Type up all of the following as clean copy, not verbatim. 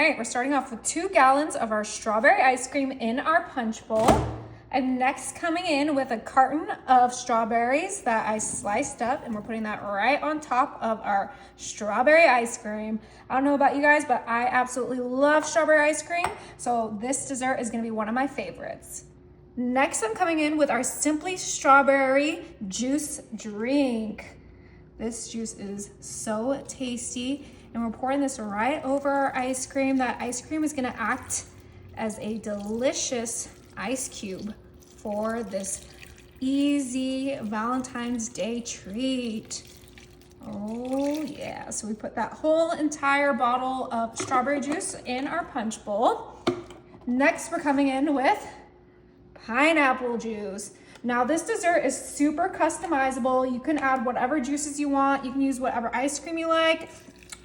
right, we're starting off with 2 gallons of our strawberry ice cream in our punch bowl. I'm next coming in with a carton of strawberries that I sliced up, and we're putting that right on top of our strawberry ice cream. I don't know about you guys, but I absolutely love strawberry ice cream, so this dessert is gonna be one of my favorites. Next, I'm coming in with our Simply Strawberry Juice drink. This juice is so tasty, and we're pouring this right over our ice cream. That ice cream is gonna act as a delicious ice cube for this easy Valentine's Day treat. Oh yeah, so we put that whole entire bottle of strawberry juice in our punch bowl. Next, we're coming in with pineapple juice. Now this dessert is super customizable. You can add whatever juices you want. You can use whatever ice cream you like.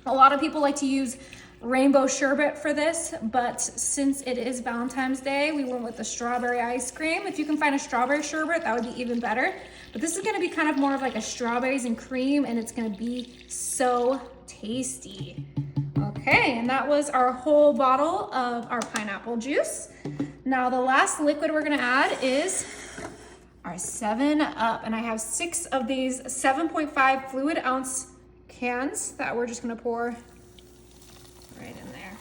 A lot of people like to use rainbow sherbet for this, but since it is Valentine's Day, we went with the strawberry ice cream. If you can find a strawberry sherbet, that would be even better. But this is gonna be kind of more of like a strawberries and cream, and it's gonna be so tasty. Okay, and that was our whole bottle of our pineapple juice. Now the last liquid we're gonna add is our 7-Up, and I have 6 of these 7.5 fluid ounce cans that we're just gonna pour right in there.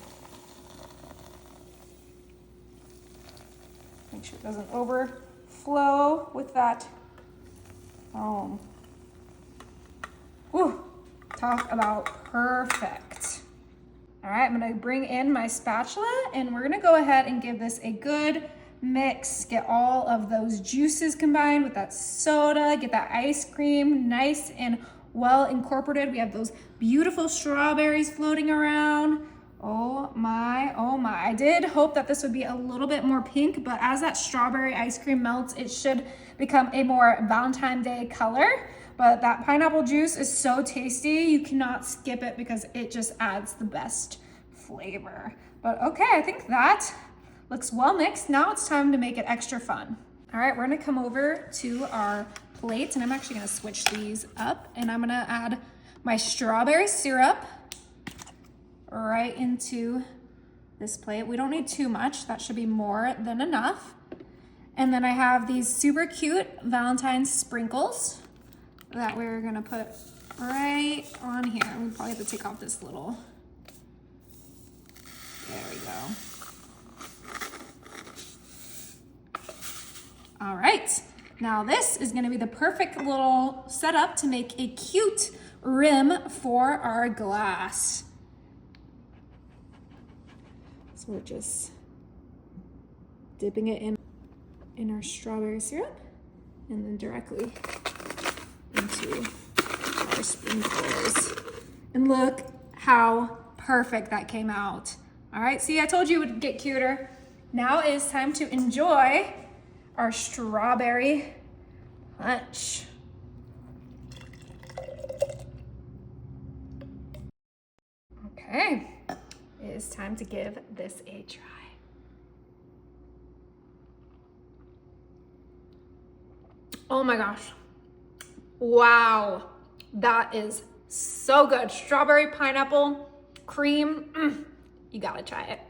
Make sure it doesn't overflow with that foam. Whew, talk about perfect. All right, I'm gonna bring in my spatula, and we're gonna go ahead and give this a good mix. Get all of those juices combined with that soda, get that ice cream nice and well incorporated. We have those beautiful strawberries floating around. Oh my, oh my. I did hope that this would be a little bit more pink, but as that strawberry ice cream melts, it should become a more Valentine's Day color. But that pineapple juice is so tasty, you cannot skip it because it just adds the best flavor. But okay, I think that looks well mixed. Now it's time to make it extra fun. All right, we're gonna come over to our plates, and I'm actually gonna switch these up, and I'm gonna add my strawberry syrup right into this plate. We don't need too much. That should be more than enough. And then I have these super cute Valentine's sprinkles that we're gonna put right on here. We probably have to take off this little, there we go. All right, now this is gonna be the perfect little setup to make a cute rim for our glass. So we're just dipping it in our strawberry syrup and then directly into our sprinkles. And look how perfect that came out. All right, see, I told you it would get cuter. Now it is time to enjoy our strawberry punch. Okay, it is time to give this a try. Oh my gosh. Wow, that is so good. Strawberry pineapple cream, you gotta try it.